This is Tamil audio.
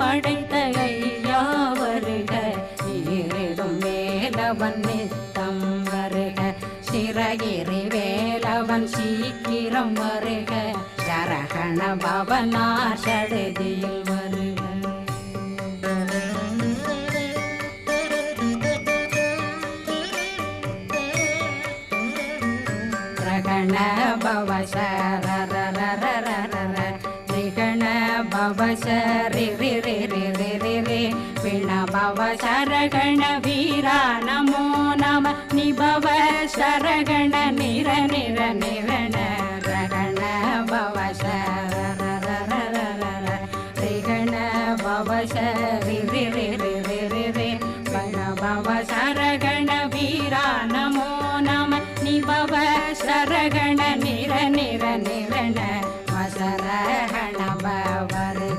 படைத்த ஐயா வருக, ஈரிடும் வேலவன் நித்தம் வருக, சிறகிரி வேலவன் சீக்கிரம் வருக, சரகண பவனார் சடுதியில் வருக. ரகண பவ சரரரரரர ரிகண பவ சரி ரி ரி ரி ரி ரி ரி விண பவ சரகண வீரா நமோ நம நிபவ சரகண நிர நிர நிரண ரகண பவ சரரரரர ரிகண பவ சரி ரி ரி ரி ரி ரி ரி விண பவ சர